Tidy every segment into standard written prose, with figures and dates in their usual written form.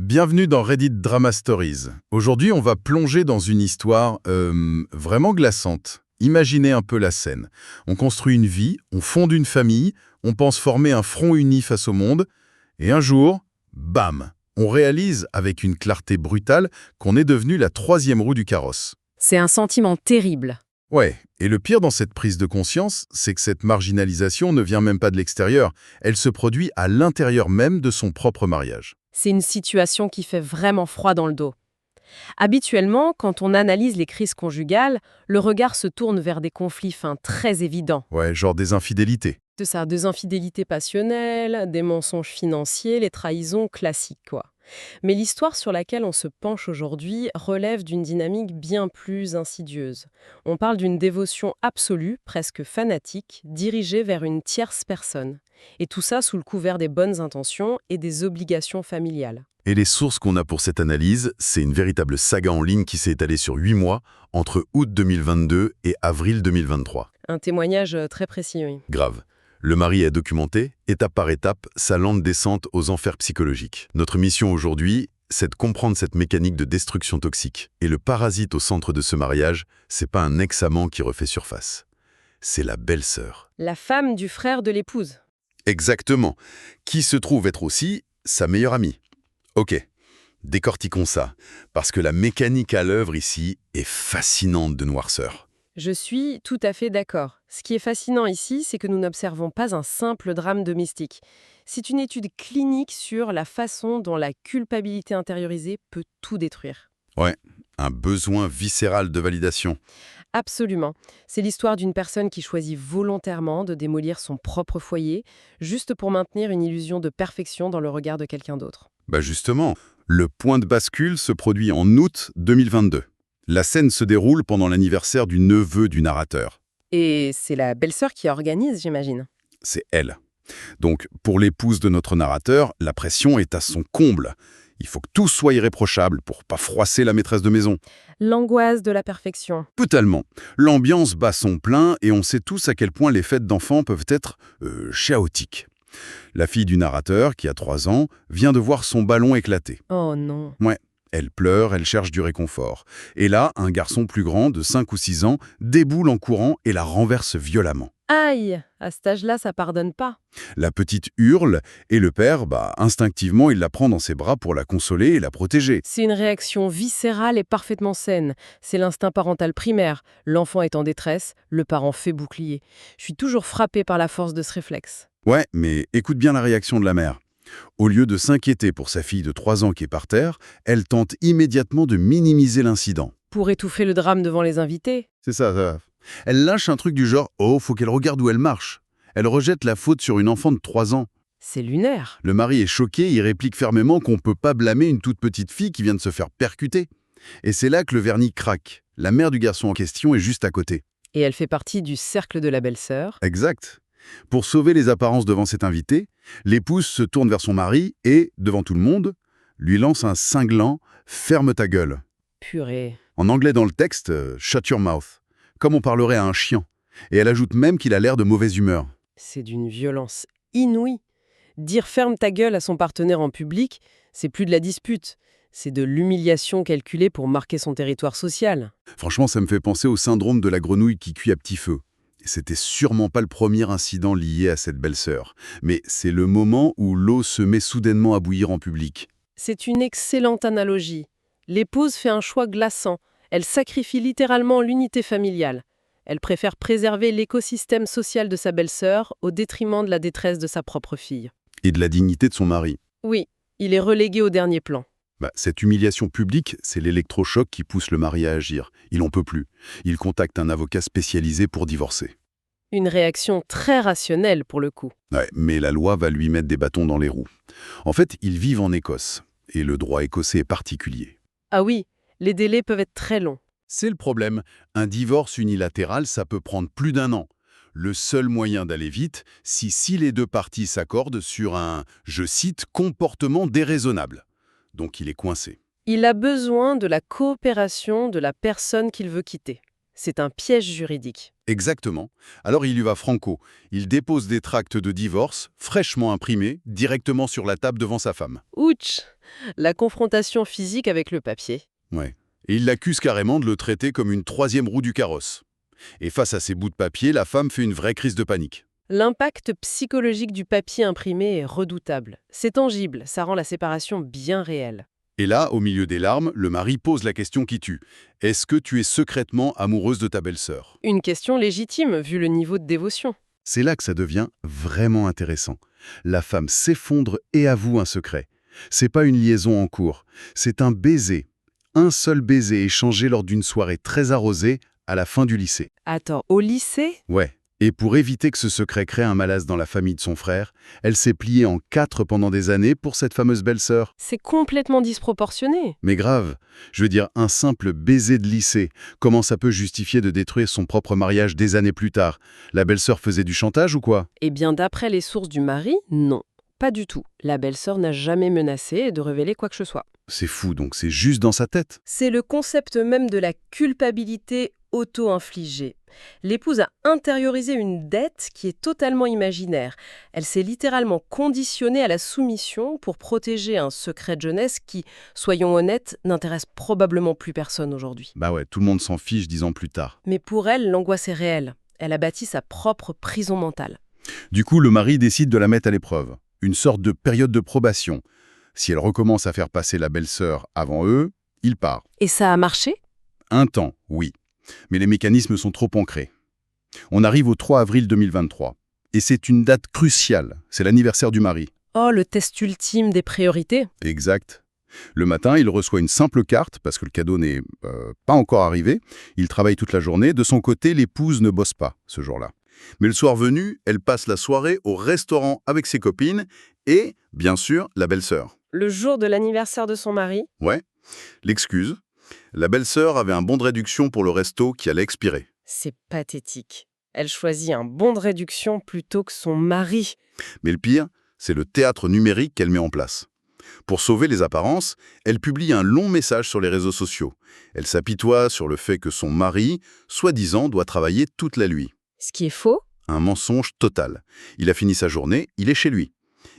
Bienvenue dans Reddit Drama Stories. Aujourd'hui, on va plonger dans une histoire vraiment glaçante. Imaginez un peu la scène. On construit une vie, on fonde une famille, on pense former un front uni face au monde, et un jour, bam, on réalise avec une clarté brutale qu'on est devenu la troisième roue du carrosse. C'est un sentiment terrible. Ouais, et le pire dans cette prise de conscience, c'est que cette marginalisation ne vient même pas de l'extérieur, elle se produit à l'intérieur même de son propre mariage. C'est une situation qui fait vraiment froid dans le dos. Habituellement, quand on analyse les crises conjugales, le regard se tourne vers des conflits très évidents. Ouais, genre des infidélités. De ça, des infidélités passionnelles, des mensonges financiers, les trahisons classiques, quoi. Mais l'histoire sur laquelle on se penche aujourd'hui relève d'une dynamique bien plus insidieuse. On parle d'une dévotion absolue, presque fanatique, dirigée vers une tierce personne. Et tout ça sous le couvert des bonnes intentions et des obligations familiales. Et les sources qu'on a pour cette analyse, c'est une véritable saga en ligne qui s'est étalée sur 8 mois, entre août 2022 et avril 2023. Un témoignage très précis, oui. Grave. Le mari a documenté, étape par étape, sa lente descente aux enfers psychologiques. Notre mission aujourd'hui, c'est de comprendre cette mécanique de destruction toxique. Et le parasite au centre de ce mariage, c'est pas un ex-amant qui refait surface. C'est la belle-sœur. La femme du frère de l'épouse. Exactement. Qui se trouve être aussi sa meilleure amie. Ok, décortiquons ça, parce que la mécanique à l'œuvre ici est fascinante de noirceur. Je suis tout à fait d'accord. Ce qui est fascinant ici, c'est que nous n'observons pas un simple drame domestique. C'est une étude clinique sur la façon dont la culpabilité intériorisée peut tout détruire. Ouais, un besoin viscéral de validation. Absolument. C'est l'histoire d'une personne qui choisit volontairement de démolir son propre foyer, juste pour maintenir une illusion de perfection dans le regard de quelqu'un d'autre. Bah justement, le point de bascule se produit en août 2022. La scène se déroule pendant l'anniversaire du neveu du narrateur. Et c'est la belle-sœur qui organise, j'imagine. C'est elle. Donc, pour l'épouse de notre narrateur, la pression est à son comble. Il faut que tout soit irréprochable pour pas froisser la maîtresse de maison. L'angoisse de la perfection. Totalement. L'ambiance bat son plein et on sait tous à quel point les fêtes d'enfants peuvent être chaotiques. La fille du narrateur, qui a 3 ans, vient de voir son ballon éclater. Oh non. Ouais, elle pleure, elle cherche du réconfort. Et là, un garçon plus grand, de 5 ou 6 ans, déboule en courant et la renverse violemment. Aïe! À cet âge-là, ça pardonne pas. La petite hurle et le père, instinctivement, il la prend dans ses bras pour la consoler et la protéger. C'est une réaction viscérale et parfaitement saine. C'est l'instinct parental primaire. L'enfant est en détresse, le parent fait bouclier. Je suis toujours frappée par la force de ce réflexe. Ouais, mais écoute bien la réaction de la mère. Au lieu de s'inquiéter pour sa fille de 3 ans qui est par terre, elle tente immédiatement de minimiser l'incident. Pour étouffer le drame devant les invités. C'est ça. Elle lâche un truc du genre « Oh, faut qu'elle regarde où elle marche ». Elle rejette la faute sur une enfant de 3 ans. C'est lunaire. Le mari est choqué, il réplique fermement qu'on ne peut pas blâmer une toute petite fille qui vient de se faire percuter. Et c'est là que le vernis craque. La mère du garçon en question est juste à côté. Et elle fait partie du cercle de la belle-sœur. Exact. Pour sauver les apparences devant cet invité, l'épouse se tourne vers son mari et, devant tout le monde, lui lance un cinglant « Ferme ta gueule ». Purée. En anglais dans le texte, « Shut your mouth », comme on parlerait à un chien. Et elle ajoute même qu'il a l'air de mauvaise humeur. C'est d'une violence inouïe. Dire ferme ta gueule à son partenaire en public, c'est plus de la dispute. C'est de l'humiliation calculée pour marquer son territoire social. Franchement, ça me fait penser au syndrome de la grenouille qui cuit à petit feu. C'était sûrement pas le premier incident lié à cette belle-sœur, mais c'est le moment où l'eau se met soudainement à bouillir en public. C'est une excellente analogie. L'épouse fait un choix glaçant. Elle sacrifie littéralement l'unité familiale. Elle préfère préserver l'écosystème social de sa belle-sœur au détriment de la détresse de sa propre fille. Et de la dignité de son mari. Oui, il est relégué au dernier plan. Cette humiliation publique, c'est l'électrochoc qui pousse le mari à agir. Il en peut plus. Il contacte un avocat spécialisé pour divorcer. Une réaction très rationnelle pour le coup. Ouais, mais la loi va lui mettre des bâtons dans les roues. En fait, ils vivent en Écosse, et le droit écossais est particulier. Ah oui, les délais peuvent être très longs. C'est le problème. Un divorce unilatéral, ça peut prendre plus d'1 an. Le seul moyen d'aller vite, si les deux parties s'accordent sur un, je cite, comportement déraisonnable. Donc il est coincé. Il a besoin de la coopération de la personne qu'il veut quitter. C'est un piège juridique. Exactement. Alors il y va franco. Il dépose des tracts de divorce, fraîchement imprimés, directement sur la table devant sa femme. Ouch! La confrontation physique avec le papier. Ouais. Et il l'accuse carrément de le traiter comme une troisième roue du carrosse. Et face à ces bouts de papier, la femme fait une vraie crise de panique. L'impact psychologique du papier imprimé est redoutable. C'est tangible, ça rend la séparation bien réelle. Et là, au milieu des larmes, le mari pose la question qui tue. Est-ce que tu es secrètement amoureuse de ta belle-sœur? Une question légitime, vu le niveau de dévotion. C'est là que ça devient vraiment intéressant. La femme s'effondre et avoue un secret. C'est pas une liaison en cours, c'est un baiser. Un seul baiser échangé lors d'une soirée très arrosée à la fin du lycée. Attends, au lycée? Ouais. Et pour éviter que ce secret crée un malaise dans la famille de son frère, elle s'est pliée en 4 pendant des années pour cette fameuse belle-sœur. C'est complètement disproportionné. Mais grave, je veux dire, un simple baiser de lycée, comment ça peut justifier de détruire son propre mariage des années plus tard? La belle-sœur faisait du chantage ou quoi? Eh bien, d'après les sources du mari, non. Pas du tout. La belle-sœur n'a jamais menacé de révéler quoi que ce soit. C'est fou, donc c'est juste dans sa tête. C'est le concept même de la culpabilité auto-infligée. L'épouse a intériorisé une dette qui est totalement imaginaire. Elle s'est littéralement conditionnée à la soumission pour protéger un secret de jeunesse qui, soyons honnêtes, n'intéresse probablement plus personne aujourd'hui. Bah ouais, tout le monde s'en fiche 10 ans plus tard. Mais pour elle, l'angoisse est réelle. Elle a bâti sa propre prison mentale. Du coup, le mari décide de la mettre à l'épreuve. Une sorte de période de probation. Si elle recommence à faire passer la belle-sœur avant eux, il part. Et ça a marché? Un temps, oui. Mais les mécanismes sont trop ancrés. On arrive au 3 avril 2023. Et c'est une date cruciale. C'est l'anniversaire du mari. Oh, le test ultime des priorités. Exact. Le matin, il reçoit une simple carte, parce que le cadeau n'est pas encore arrivé. Il travaille toute la journée. De son côté, l'épouse ne bosse pas ce jour-là. Mais le soir venu, elle passe la soirée au restaurant avec ses copines et, bien sûr, la belle-sœur. Le jour de l'anniversaire de son mari? Ouais, l'excuse. La belle-sœur avait un bon de réduction pour le resto qui allait expirer. C'est pathétique. Elle choisit un bon de réduction plutôt que son mari. Mais le pire, c'est le théâtre numérique qu'elle met en place. Pour sauver les apparences, elle publie un long message sur les réseaux sociaux. Elle s'apitoie sur le fait que son mari, soi-disant, doit travailler toute la nuit. Ce qui est faux? Un mensonge total. Il a fini sa journée, il est chez lui.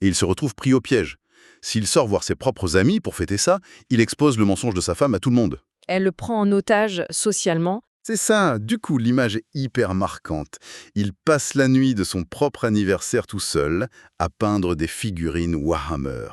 Et il se retrouve pris au piège. S'il sort voir ses propres amis pour fêter ça, il expose le mensonge de sa femme à tout le monde. Elle le prend en otage socialement. C'est ça, du coup l'image est hyper marquante. Il passe la nuit de son propre anniversaire tout seul à peindre des figurines Warhammer.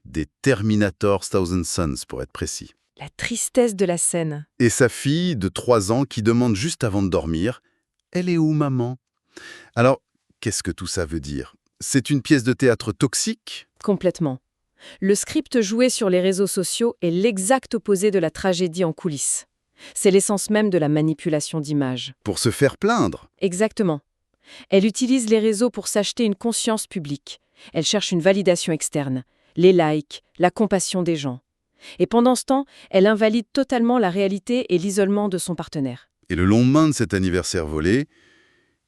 Des Terminator Thousand Suns pour être précis. La tristesse de la scène. Et sa fille de 3 ans qui demande juste avant de dormir « Elle est où maman ?» Alors, qu'est-ce que tout ça veut dire? C'est une pièce de théâtre toxique? Complètement. Le script joué sur les réseaux sociaux est l'exact opposé de la tragédie en coulisses. C'est l'essence même de la manipulation d'images. Pour se faire plaindre? Exactement. Elle utilise les réseaux pour s'acheter une conscience publique. Elle cherche une validation externe, les likes, la compassion des gens. Et pendant ce temps, elle invalide totalement la réalité et l'isolement de son partenaire. Et le lendemain de cet anniversaire volé,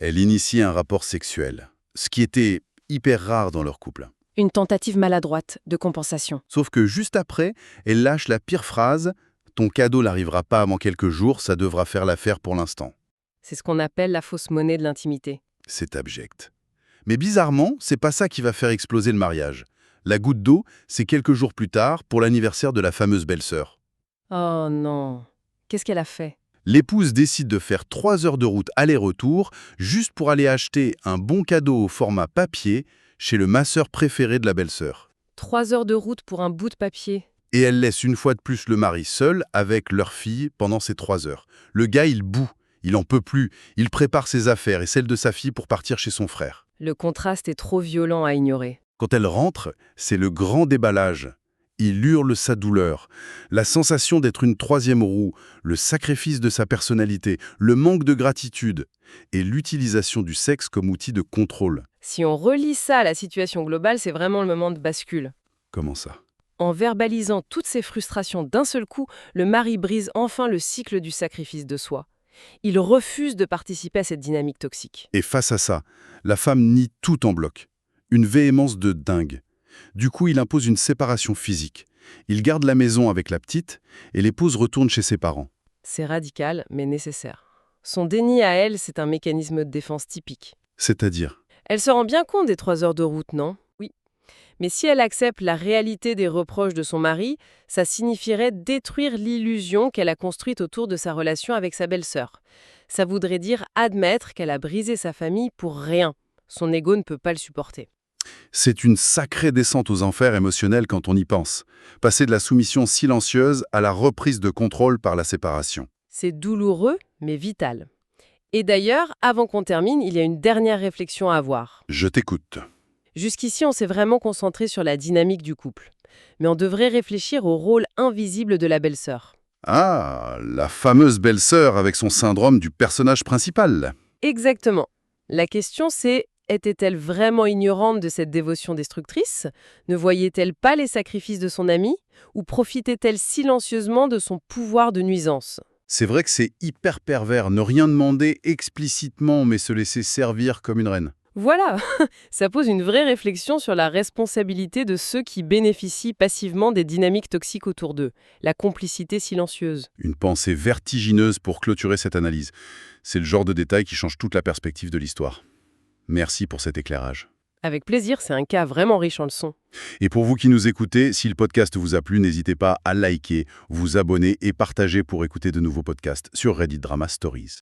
elle initie un rapport sexuel, ce qui était hyper rare dans leur couple. Une tentative maladroite de compensation. Sauf que juste après, elle lâche la pire phrase « Ton cadeau n'arrivera pas avant quelques jours, ça devra faire l'affaire pour l'instant. C'est ce qu'on appelle la fausse monnaie de l'intimité. » C'est abject. Mais bizarrement, c'est pas ça qui va faire exploser le mariage. La goutte d'eau, c'est quelques jours plus tard, pour l'anniversaire de la fameuse belle-sœur. Oh non. Qu'est-ce qu'elle a fait? L'épouse décide de faire 3 heures de route aller-retour juste pour aller acheter un bon cadeau au format papier chez le masseur préféré de la belle-sœur. 3 heures de route pour un bout de papier. Et elle laisse une fois de plus le mari seul avec leur fille pendant ces 3 heures. Le gars, il bout, il en peut plus, il prépare ses affaires et celles de sa fille pour partir chez son frère. Le contraste est trop violent à ignorer. Quand elle rentre, c'est le grand déballage. Il hurle sa douleur, la sensation d'être une troisième roue, le sacrifice de sa personnalité, le manque de gratitude et l'utilisation du sexe comme outil de contrôle. Si on relie ça à la situation globale, c'est vraiment le moment de bascule. Comment ça? En verbalisant toutes ces frustrations d'un seul coup, le mari brise enfin le cycle du sacrifice de soi. Il refuse de participer à cette dynamique toxique. Et face à ça, la femme nie tout en bloc. Une véhémence de dingue. Du coup, il impose une séparation physique. Il garde la maison avec la petite et l'épouse retourne chez ses parents. C'est radical, mais nécessaire. Son déni à elle, c'est un mécanisme de défense typique. C'est-à-dire? Elle se rend bien compte des 3 heures de route, non? Oui. Mais si elle accepte la réalité des reproches de son mari, ça signifierait détruire l'illusion qu'elle a construite autour de sa relation avec sa belle-sœur. Ça voudrait dire admettre qu'elle a brisé sa famille pour rien. Son ego ne peut pas le supporter. C'est une sacrée descente aux enfers émotionnels quand on y pense. Passer de la soumission silencieuse à la reprise de contrôle par la séparation. C'est douloureux, mais vital. Et d'ailleurs, avant qu'on termine, il y a une dernière réflexion à avoir. Je t'écoute. Jusqu'ici, on s'est vraiment concentré sur la dynamique du couple. Mais on devrait réfléchir au rôle invisible de la belle-sœur. Ah, la fameuse belle-sœur avec son syndrome du personnage principal. Exactement. La question c'est, était-elle vraiment ignorante de cette dévotion destructrice? Ne voyait-elle pas les sacrifices de son ami? Ou profitait-elle silencieusement de son pouvoir de nuisance? C'est vrai que c'est hyper pervers, ne rien demander explicitement mais se laisser servir comme une reine. Voilà, ça pose une vraie réflexion sur la responsabilité de ceux qui bénéficient passivement des dynamiques toxiques autour d'eux, la complicité silencieuse. Une pensée vertigineuse pour clôturer cette analyse. C'est le genre de détail qui change toute la perspective de l'histoire. Merci pour cet éclairage. Avec plaisir, c'est un cas vraiment riche en leçons. Et pour vous qui nous écoutez, si le podcast vous a plu, n'hésitez pas à liker, vous abonner et partager pour écouter de nouveaux podcasts sur Reddit Drama Stories.